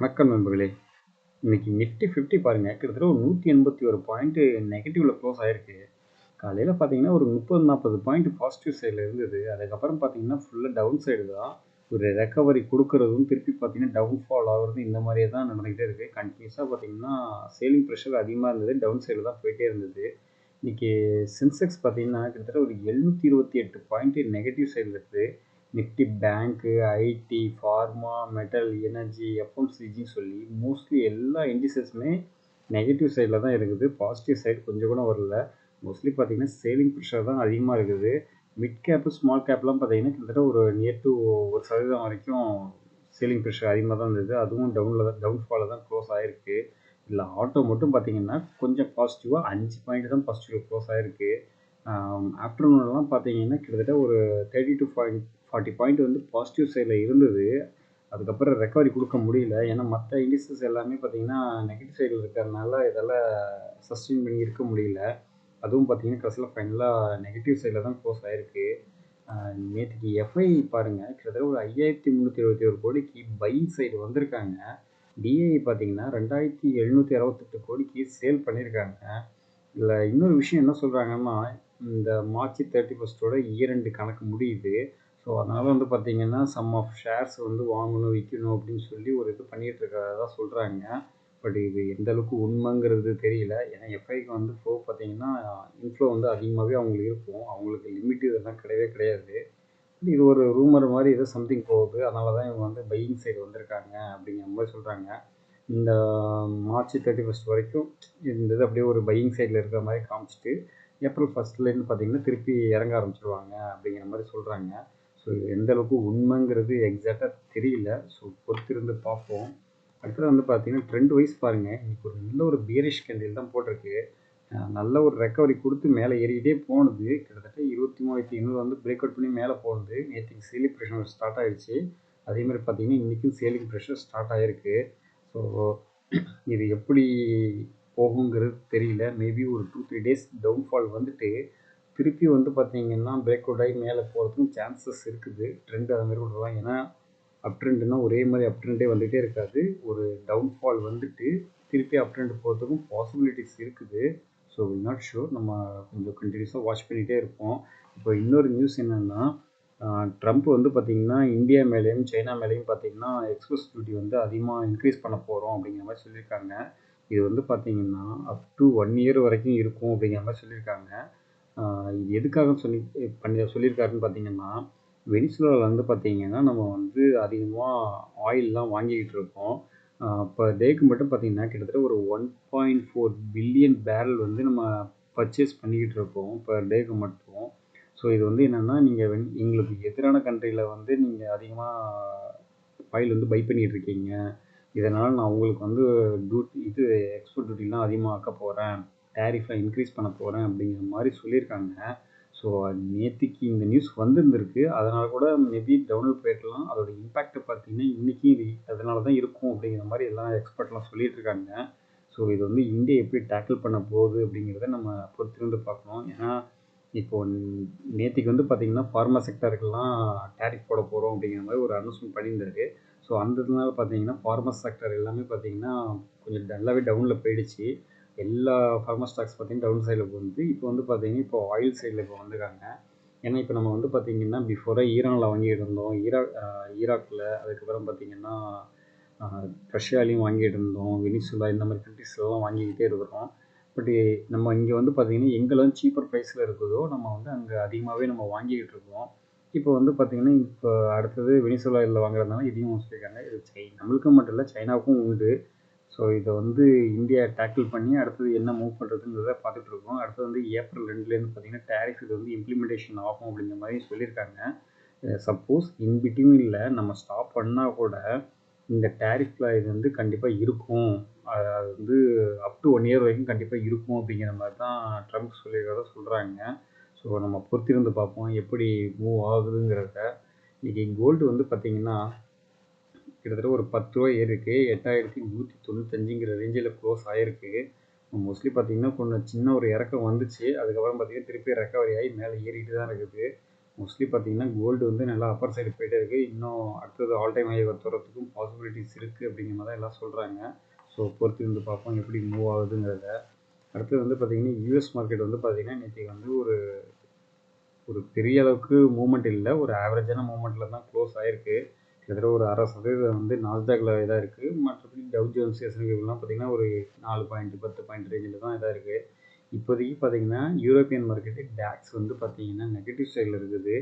வணக்கம் நண்பர்களே. இன்னைக்கு நிஃப்டி 50 பாருங்க கிட்டத்தட்ட ஒரு 181 பாயிண்ட் நெகட்டிவ்ல க்ளோஸ் ஆயிருக்கு. காலையில் பார்த்தீங்கன்னா ஒரு 30-40 பாயிண்ட் பாசிட்டிவ் சைடில் இருந்தது. அதுக்கப்புறம் பார்த்தீங்கன்னா ஃபுல்லாக டவுன் சைடு தான். ஒரு ரெக்கவரி கொடுக்கறதும் திருப்பி பார்த்தீங்கன்னா டவுன் ஃபால் ஆகுறது இந்த மாதிரியே தான் நடந்துகிட்டே இருக்குது. கண்டினியூஸாக பார்த்தீங்கன்னா சேலிங் ப்ரெஷர் அதிகமாக இருந்தது, டவுன் சைடு தான் போயிட்டே இருந்தது. இன்னைக்கு சென்செக்ஸ் பார்த்தீங்கன்னா கிட்டத்தட்ட ஒரு 728 பாயிண்ட் நெகட்டிவ் சைடில் இருக்குது. நிஃப்டி பேங்க்கு, ஐடி, ஃபார்மா, மெட்டல், எனர்ஜி, எஃப்எம்சிஜின்னு சொல்லி மோஸ்ட்லி எல்லா இண்டிசஸுமே நெகட்டிவ் சைடில் தான் இருக்குது. பாசிட்டிவ் சைடு கொஞ்சம் கூட வரல. மோஸ்ட்லி பார்த்தீங்கன்னா சேலிங் ப்ரெஷர் தான் அதிகமாக இருக்குது. மிட் கேப்பு, ஸ்மால் கேப்லாம் பார்த்தீங்கன்னா கிட்டத்தட்ட ஒரு நியர் டு 1% வரைக்கும் சேலிங் ப்ரெஷர் அதிகமாக தான் இருந்தது. அதுவும் டவுன் ஃபாலில் தான் க்ளோஸ் ஆகிருக்கு. இல்லை ஆட்டோ மட்டும் பார்த்தீங்கன்னா கொஞ்சம் பாசிட்டிவாக 5 பாயிண்ட் தான் பாசிட்டிவ் க்ளோஸ் ஆகிருக்கு. ஆஃப்டர்நூன்லாம் பார்த்தீங்கன்னா கிட்டத்தட்ட ஒரு 30 to 40 பாயிண்ட் வந்து பாசிட்டிவ் சைடில் இருந்தது. அதுக்கப்புறம் ரெக்கவரி கொடுக்க முடியல. ஏன்னா மற்ற இண்டிசஸ் எல்லாமே பார்த்தீங்கன்னா நெகட்டிவ் சைடில் இருக்கிறதுனால இதெல்லாம் சஸ்டெயின் பண்ணி இருக்க முடியல. அதுவும் பார்த்தீங்கன்னா கடைசியில் ஃபைனலாக நெகட்டிவ் சைடில் தான் க்ளோஸ் ஆகிருக்கு. நேற்றுக்கு எஃப்ஐ பாருங்கள் கிட்டத்தட்ட ஒரு 5321 கோடிக்கு பையிங் சைடு வந்திருக்காங்க. டிஐ பார்த்தீங்கன்னா 2768 கோடிக்கு சேல் பண்ணியிருக்காங்க. இதில் இன்னொரு விஷயம் என்ன சொல்கிறாங்கன்னா, இந்த மார்ச் 31 இயர் எண்டு கணக்கு முடியுது. ஸோ அதனால் வந்து பார்த்தீங்கன்னா சம் ஆஃப் ஷேர்ஸ் வந்து வாங்கணும், விற்கணும் அப்படின்னு சொல்லி ஒரு இது பண்ணிகிட்டு இருக்கிறதா சொல்கிறாங்க. பட் இது எந்த அளவுக்கு உண்மைங்கிறது தெரியல. ஏன்னா எஃப்ஐக்கு வந்து ஃப்ளோ பார்த்தீங்கன்னா இன்ஃப்ளோ வந்து அதிகமாகவே அவங்களுக்கு இருக்கும். அவங்களுக்கு லிமிட் இதெல்லாம் கிடையவே கிடையாது. இது ஒரு ரூமர் மாதிரி ஏதோ சம்திங் போகுது. அதனால தான் இவங்க வந்து பையிங் சைடு வந்திருக்காங்க அப்படிங்கிற மாதிரி சொல்கிறாங்க. இந்த மார்ச் 31 வரைக்கும் இந்த இது அப்படியே ஒரு பையிங் சைடில் இருக்கிற மாதிரி காமிச்சிட்டு ஏப்ரல் 1 பார்த்தீங்கன்னா திருப்பி இறங்க ஆரம்பிச்சிருவாங்க அப்படிங்கிற மாதிரி சொல்கிறாங்க. ஸோ இது எந்த அளவுக்கு உண்மைங்கிறது எக்ஸாக்டாக தெரியல. ஸோ பொறுத்திருந்து பார்ப்போம். அடுத்தது வந்து பார்த்தீங்கன்னா ட்ரெண்ட் வைஸ் பாருங்கள், இன்னைக்கு ஒரு நல்ல ஒரு பியரிஷ் கேண்டில் தான் போட்டிருக்கு. நல்ல ஒரு ரெக்கவரி கொடுத்து மேலே ஏறிக்கிட்டே போனது. கிட்டத்தட்ட 23,800 வந்து பிரேக் அவுட் பண்ணி மேலே போனது. நேற்றுக்கு சேலிங் ப்ரெஷர் ஸ்டார்ட் ஆகிடுச்சு. அதேமாதிரி பார்த்தீங்கன்னா இன்றைக்கும் சேலிங் ப்ரெஷர் ஸ்டார்ட் ஆகிருக்கு. ஸோ இது எப்படி போகுங்கிறது தெரியல. மேபி ஒரு 2-3 டேஸ் டவுன்ஃபால் வந்துட்டு திருப்பி வந்து பார்த்தீங்கன்னா பிரேக் அவுட் ஆகி மேலே போகிறதுக்கும் சான்சஸ் இருக்குது. ட்ரெண்ட் அது மாதிரி விடலாம். ஏன்னா அப் ட்ரெண்டுனா ஒரே மாதிரி அப் ட்ரெண்டே வந்துகிட்டே இருக்காது. ஒரு டவுன்ஃபால் வந்துட்டு திருப்பி அப் ட்ரெண்ட் போகிறதுக்கும் பாசிபிலிட்டிஸ் இருக்குது. So will not sure. நம்ம கொஞ்சம் கண்டினியூஸாக வாட்ச் பண்ணிகிட்டே இருப்போம். இப்போ இன்னொரு நியூஸ் என்னென்னா, ட்ரம்ப் வந்து பார்த்திங்கன்னா இந்தியா மேலேயும் சைனா மேலேயும் பார்த்திங்கன்னா எக்ஸ்போஸ் டியூட்டி வந்து அதிகமாக இன்க்ரீஸ் பண்ண போகிறோம் அப்படிங்கிற மாதிரி சொல்லியிருக்காங்க. இது வந்து பார்த்திங்கன்னா அப் டு 1 இயர் வரைக்கும் இருக்கும் அப்படிங்கிற மாதிரி சொல்லியிருக்காங்க. இது எதுக்காக சொல்லியிருக்காருன்னு பார்த்தீங்கன்னா, வெனிசுலாவில் வந்து பார்த்தீங்கன்னா நம்ம வந்து அதிகமாக ஆயிலெலாம் வாங்கிக்கிட்டு இருக்கோம். பர் டேக்கு மட்டும் பார்த்தீங்கன்னா கிட்டத்தட்ட ஒரு 1.4 பில்லியன் பேரல் வந்து நம்ம பர்ச்சேஸ் பண்ணிக்கிட்டு இருக்கோம் பர் டேக்கு மட்டும். ஸோ இது வந்து என்னென்னா, நீங்கள் எங்களுக்கு எதிரான கண்ட்ரியில் வந்து நீங்கள் அதிகமாக ஆயில் வந்து பை பண்ணிகிட்டு இருக்கீங்க. இதனால் நான் உங்களுக்கு வந்து எக்ஸ்போர்ட் டியூட்டிலாம் அதிகமாக ஆக்க போகிறேன், டேரிஃபை இன்க்ரீஸ் பண்ண போகிறேன் அப்படிங்கிற மாதிரி சொல்லியிருக்காங்க. ஸோ நேற்றுக்கு இந்த நியூஸ் வந்திருந்திருக்கு. அதனால் கூட மேபி டவுனில் போயிருக்கலாம். அதோட இம்பேக்ட் பார்த்தீங்கன்னா இன்றைக்கி இது அதனால தான் இருக்கும் அப்படிங்கிற மாதிரி எல்லாம் எக்ஸ்பர்ட்லாம் சொல்லிட்டு இருக்காங்க. ஸோ இது வந்து இந்தியா எப்படி டேக்கிள் பண்ண போகுது அப்படிங்கிறத நம்ம பொறுத்திருந்து பார்க்கணும். ஏன்னா இப்போது நேற்றுக்கு வந்து பார்த்திங்கன்னா ஃபார்மா செக்டருக்கெல்லாம் டேரிஃப் போட போகிறோம் அப்படிங்கிற மாதிரி ஒரு அனௌன்ஸ்மெண்ட் பண்ணியிருந்தாரு. ஸோ அந்த இதனால பார்த்தீங்கன்னா ஃபார்மா செக்டர் எல்லாமே பார்த்தீங்கன்னா கொஞ்சம் நல்லாவே டவுனில் போயிடுச்சு. எல்லா ஃபார்மா ஸ்டாக்ஸ் பார்த்தீங்கன்னா டவுன் சைடில் போகுது. இப்போ வந்து பார்த்தீங்கன்னா இப்போ ஆயில் சைடில் இப்போ வந்துருக்காங்க. ஏன்னா இப்போ நம்ம வந்து பார்த்தீங்கன்னா பிஃபோராக ஈரானில் வாங்கிட்டு இருந்தோம், ஈராக்கில், அதுக்கப்புறம் பார்த்தீங்கன்னா ரஷ்யாலையும் வாங்கிட்டு இருந்தோம், வெனிசுலா இந்த மாதிரி கண்ட்ரிஸ்லாம் வாங்கிக்கிட்டே இருக்கிறோம். பட் நம்ம இங்கே வந்து பார்த்தீங்கன்னா எங்கெல்லாம் சீப்பர் ப்ரைஸில் இருக்குதோ நம்ம வந்து அங்கே அதிகமாகவே நம்ம வாங்கிக்கிட்டு இருக்கோம். இப்போ வந்து பார்த்தீங்கன்னா இப்போ அடுத்தது வெனிசுலாவில் வாங்குறதுனால இதையும் சொல்லியிருக்காங்க. இது நம்மளுக்கும் மட்டும் இல்லை, சைனாவுக்கும் உண்டு. ஸோ இதை வந்து இந்தியா டேக்கிள் பண்ணி அடுத்தது என்ன மூவ் பண்ணுறதுங்கிறத பார்த்துட்ருக்கோம். அடுத்தது வந்து ஏப்ரல் 2லேருந்து பார்த்தீங்கன்னா டேரிஃப் இது வந்து இம்ப்ளிமெண்டேஷன் ஆகும் அப்படிங்கிற மாதிரி சொல்லியிருக்காங்க. சப்போஸ் இன் பிட்வீனில் நம்ம ஸ்டாப் பண்ணால் கூட இந்த டேரிஃபில் இது வந்து கண்டிப்பாக இருக்கும். அது வந்து அப் டு 1 இயர் வரைக்கும் கண்டிப்பாக இருக்கும் அப்படிங்கிற மாதிரி தான் ட்ரம்ப் சொல்லியிருக்கிறத சொல்கிறாங்க. ஸோ நம்ம பொறுத்திருந்து பார்ப்போம் எப்படி மூவ் ஆகுதுங்கிறத. இன்றைக்கி கோல்டு வந்து பார்த்திங்கன்னா கிட்டத்தட்ட ஒரு 10 ரூபா ஏறிருக்கு. 8195ங்கிற ரேஞ்சில் க்ளோஸ் ஆகிருக்கு. மோஸ்ட்லி பார்த்தீங்கன்னா கொஞ்சம் சின்ன ஒரு இறக்கம் வந்துச்சு. அதுக்கப்புறம் பார்த்தீங்கன்னா திருப்பி ரெக்கவரி ஆகி மேலே ஏறிட்டு தான் இருக்குது. மோஸ்ட்லி பார்த்தீங்கன்னா கோல்டு வந்து நல்லா அப்பர் சைடு போயிட்டே இருக்குது. இன்னும் அடுத்தது ஆல் டைம் ஹை தொடுறதுக்கும் பாசிபிலிட்டிஸ் இருக்குது அப்படிங்கிற மாதிரி தான் எல்லாம் சொல்கிறாங்க. ஸோ பொறுத்து இருந்து பார்ப்போம் எப்படி மூவ் ஆகுதுங்கிறத. அடுத்தது வந்து பார்த்தீங்கன்னா யூஎஸ் மார்க்கெட் வந்து பார்த்தீங்கன்னா இன்றைக்கி வந்து ஒரு பெரிய அளவுக்கு மூவ்மெண்ட் இல்லை, ஒரு ஆவரேஜான மூவ்மெண்ட்டில் தான் க்ளோஸ் ஆகிருக்கு. கிட்டத்தட்ட ஒரு 0.5% வந்து நாஸ்டாக்ல இதாக இருக்குது. மற்றபடி டவ் ஜோன்ஸ் எஸ்என்பிலாம் பார்த்தீங்கன்னா ஒரு 4 பாயிண்ட் 10 பாயிண்ட் ரேஞ்சில் தான் இதாக இருக்குது. இப்போதைக்கு பார்த்தீங்கன்னா யூரோப்பியன் மார்க்கெட்டு டாக்ஸ் வந்து பார்த்தீங்கன்னா நெகட்டிவ் சைடில் இருக்குது.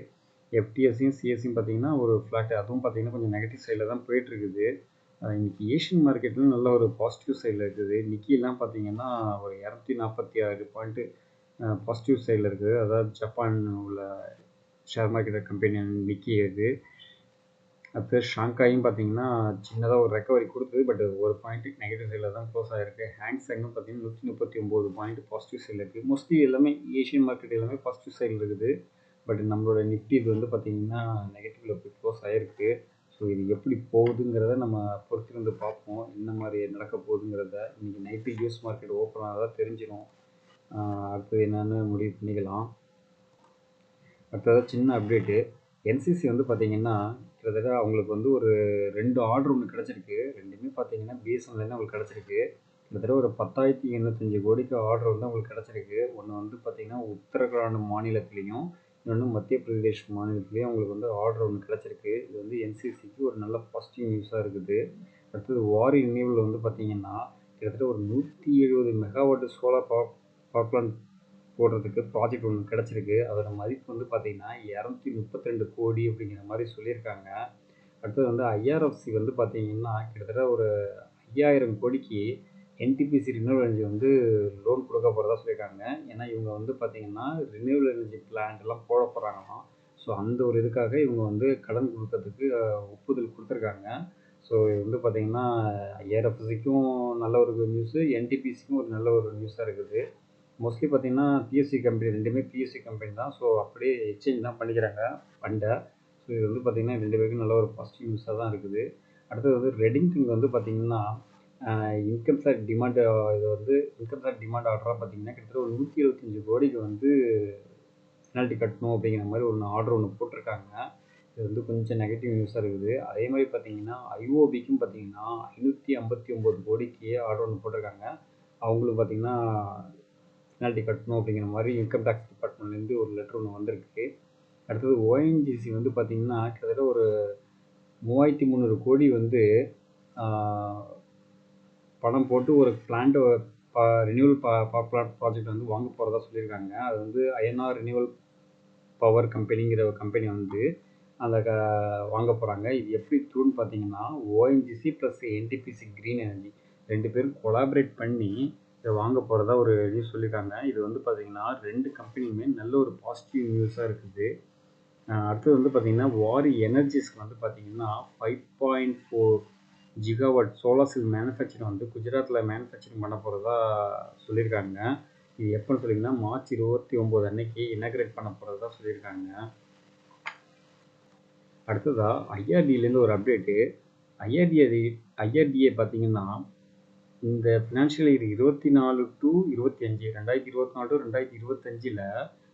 எஃப்டிஎஸ்சியும் சிஎஸ்சியும் பார்த்தீங்கன்னா ஒரு ஃப்ளாட், அதுவும் பார்த்தீங்கன்னா கொஞ்சம் நெகட்டிவ் சைடில் தான் போயிட்டுருக்குது. இன்றைக்கி ஏஷியன் மார்க்கெட்டில் நல்ல ஒரு பாசிட்டிவ் சைடில் இருக்குது. நிக்கிலாம் பார்த்தீங்கன்னா ஒரு 246 பாயிண்ட்டு பாசிட்டிவ் சைடில் இருக்குது. அதாவது ஜப்பான் உள்ள ஷேர் மார்க்கெட் கம்பெனி நிக்கி இது. அடுத்து ஷாங்காயும் பார்த்தீங்கன்னா சின்னதாக ஒரு ரெக்கவரி கொடுத்தது, பட் ஒரு பாயிண்ட் நெகட்டிவ் சைடில் தான் க்ளோஸ் ஆகிருக்கு. ஹேங்ஸெங்கும் பார்த்தீங்கன்னா 139 பாயிண்ட் பாசிட்டிவ் சைடில் இருக்குது. மோஸ்ட்லி எல்லாமே ஏஷியன் மார்க்கெட் எல்லாமே பாசிட்டிவ் சைடில் இருக்குது. பட் நம்மளோட நிஃப்டி இது வந்து பார்த்திங்கன்னா நெகட்டிவில் போய் க்ளோஸ் ஆகிருக்கு. ஸோ இது எப்படி போகுதுங்கிறத நம்ம பொறுத்திருந்து பார்ப்போம், என்ன மாதிரி நடக்க போகுதுங்கிறத. இன்றைக்கி நைட்டு யூஎஸ் மார்க்கெட் ஓப்பன் ஆனதாக தெரிஞ்சிடும். அடுத்தது என்னென்னு முடிவு பண்ணிக்கலாம். அடுத்தது சின்ன அப்டேட்டு, என்சிசி வந்து பார்த்திங்கன்னா கிட்டத்தட்ட அவங்களுக்கு வந்து ஒரு 2 ஆர்டர் ஒன்று கிடச்சிருக்கு. ரெண்டுமே பார்த்தீங்கன்னா பிஎஸ்என்எல்லேருந்து அவங்களுக்கு கிடச்சிருக்கு. கிட்டத்தட்ட ஒரு 10,805 கோடிக்கு ஆர்டர் வந்து அவங்களுக்கு கிடச்சிருக்கு. ஒன்று வந்து பார்த்திங்கன்னா உத்தரகாண்ட் மாநிலத்திலையும், இன்னொன்று மத்திய பிரதேஷ் மாநிலத்திலையும் அவங்களுக்கு வந்து ஆர்டர் ஒன்று கிடச்சிருக்கு. இது வந்து என்சிசிக்கு ஒரு நல்ல பாசிட்டிவ் நியூஸாக இருக்குது. அடுத்தது வாரி ரினியூவல் வந்து பார்த்திங்கன்னா கிட்டத்தட்ட ஒரு 170 மெகாவாட் சோலார் பவர் பிளான்ட் போடுறதுக்கு ப்ராஜெக்ட் ஒன்று கிடச்சிருக்கு. அதோட மதிப்பு வந்து பார்த்திங்கன்னா 232 கோடி அப்படிங்கிற மாதிரி சொல்லியிருக்காங்க. அடுத்தது வந்து ஐஆர்எஃப்சி வந்து பார்த்திங்கன்னா கிட்டத்தட்ட ஒரு 5000 கோடிக்கு என்டிபிசி ரினியூவல் எனர்ஜி வந்து லோன் கொடுக்க போகிறதா சொல்லியிருக்காங்க. ஏன்னா இவங்க வந்து பார்த்திங்கன்னா ரினியூவல் எனர்ஜி பிளான்ட்லாம் போட போகிறாங்களாம். ஸோ அந்த ஒரு இதுக்காக இவங்க வந்து கடன் கொடுக்கறதுக்கு ஒப்புதல் கொடுத்துருக்காங்க. ஸோ இது வந்து பார்த்திங்கன்னா ஐஆர்எஃப்சிக்கும் நல்ல ஒரு நியூஸு, என்டிபிசிக்கும் ஒரு நல்ல ஒரு நியூஸாக இருக்குது. மோஸ்ட்லி பார்த்தீங்கன்னா பிஎஸ்சி கம்பெனி, ரெண்டுமே பிஎஸ்சி கம்பெனி தான். ஸோ அப்படியே எக்ஸ்சேஞ்ச் தான் பண்ணிக்கிறாங்க ஃபண்டை. ஸோ இது வந்து பார்த்திங்கன்னா 2 பேருக்கும் நல்ல ஒரு பாசிட்டிவ் நியூஸாக தான் இருக்குது. அடுத்தது வந்து ரெடிங்டன் வந்து பார்த்திங்கன்னா இன்கம் டேக்ஸ் டிமாண்ட், இது வந்து இன்கம் டேக்ஸ் டிமாண்ட் ஆர்டராக பார்த்திங்கன்னா கிட்டத்தட்ட ஒரு 125 கோடிக்கு வந்து பெனால்ட்டி கட்டணும் அப்படிங்கிற மாதிரி ஆர்டர் ஒன்று போட்டிருக்காங்க. இது வந்து கொஞ்சம் நெகட்டிவ் நியூஸாக இருக்குது. அதே மாதிரி பார்த்திங்கன்னா ஐஓபிக்கும் பார்த்திங்கன்னா 559 கோடிக்கு ஆர்டர் ஒன்று போட்டிருக்காங்க. அவங்களும் பார்த்திங்கன்னா பெனால்ட்டி கட்டணும் அப்படிங்கிற மாதிரி இன்கம் டேக்ஸ் டிபார்ட்மெண்ட்லேருந்து ஒரு லெட்டர் ஒன்று வந்திருக்கு. அடுத்தது ஓஎன்ஜிசி வந்து பார்த்திங்கன்னா கிட்டத்தட்ட ஒரு 3300 கோடி வந்து பணம் போட்டு ஒரு பிளான்ட் ரினியூவல் பவர் ப்ராஜெக்ட் வந்து வாங்க போகிறதா சொல்லியிருக்காங்க. அது வந்து ஐஎன்ஆர் ரினியூவல் பவர் கம்பெனிங்கிற ஒரு கம்பெனி வந்து அந்த வாங்க போகிறாங்க. இது எப்படி த்ரூன்னு பார்த்தீங்கன்னா ONGC plus NTPC green energy 2 பேரும் கொலாபரேட் பண்ணி இதை வாங்க போகிறதா ஒரு நியூஸ் சொல்லியிருக்காங்க. இது வந்து பார்த்திங்கன்னா 2 கம்பெனியுமே நல்ல ஒரு பாசிட்டிவ் நியூஸாக இருக்குது. அடுத்தது வந்து பார்த்திங்கன்னா வாரி எனர்ஜிஸ்க்கு வந்து பார்த்திங்கன்னா 5.4 ஜிகாவாட் சோலார் செல் மேனுஃபேக்சரிங் வந்து குஜராத்தில் மேனுஃபேக்சரிங் பண்ண போகிறதா சொல்லியிருக்காங்க. இது எப்போன்னு சொல்லிங்கன்னா மார்ச் 29 அன்னைக்கு இனாக்ரேட் பண்ண போகிறதா சொல்லியிருக்காங்க. அடுத்ததாக ஐஆர்டியிலேருந்து ஒரு அப்டேட்டு. ஐஆர்டிஏ பார்த்திங்கன்னா இந்த ஃபினான்ஷியல் இயர் 24 to 25 2024 to 2025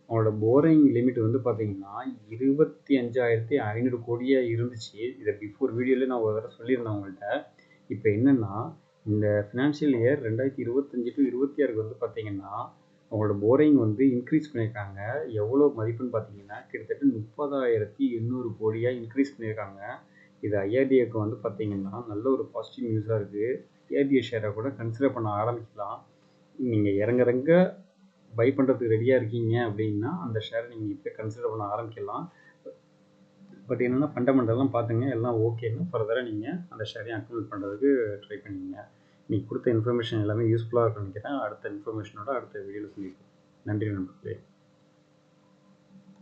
அவங்களோட போரிங் லிமிட் வந்து பார்த்திங்கன்னா 25,500 கோடியாக இருந்துச்சு. இதை பிஃபோர் வீடியோவில் நான் ஒரு தடவை சொல்லியிருந்தேன் அவங்கள்ட்ட. இப்போ என்னென்னா இந்த ஃபினான்ஷியல் இயர் 2025 to 26 வந்து பார்த்திங்கன்னா அவங்களோட போரிங் வந்து இன்க்ரீஸ் பண்ணியிருக்காங்க. எவ்வளோ மதிப்புன்னு பார்த்தீங்கன்னா கிட்டத்தட்ட 30,800 கோடியாக இன்க்ரீஸ் பண்ணியிருக்காங்க. இது ஐஆர்டிஏக்கு வந்து பார்த்திங்கன்னா நல்ல ஒரு பாசிட்டிவ் நியூஸாக இருக்குது. ஐஆர்டிஏ ஷேரை கூட கன்சிடர் பண்ண ஆரம்பிக்கலாம். நீங்கள் இறங்க பை பண்ணுறதுக்கு ரெடியாக இருக்கீங்க அப்படின்னா அந்த ஷேரை நீங்கள் இப்போ கன்சிடர் பண்ண ஆரம்பிக்கலாம். பட் என்னென்னா ஃபண்டமெண்டல்லாம் பார்த்துங்க, எல்லாம் ஓகேன்னு ஃபர்தராக நீங்கள் அந்த ஷேரையும் அக்யூமுலேட் பண்ணுறதுக்கு ட்ரை பண்ணிங்க. நீங்கள் கொடுத்த இன்ஃபர்மேஷன் எல்லாமே யூஸ்ஃபுல்லாக இருக்குன்னு நினைக்கிறேன். அடுத்த இன்ஃபர்மேஷனோட அடுத்த வீடியோவில் சந்திப்போம். நன்றி நண்பர்களே.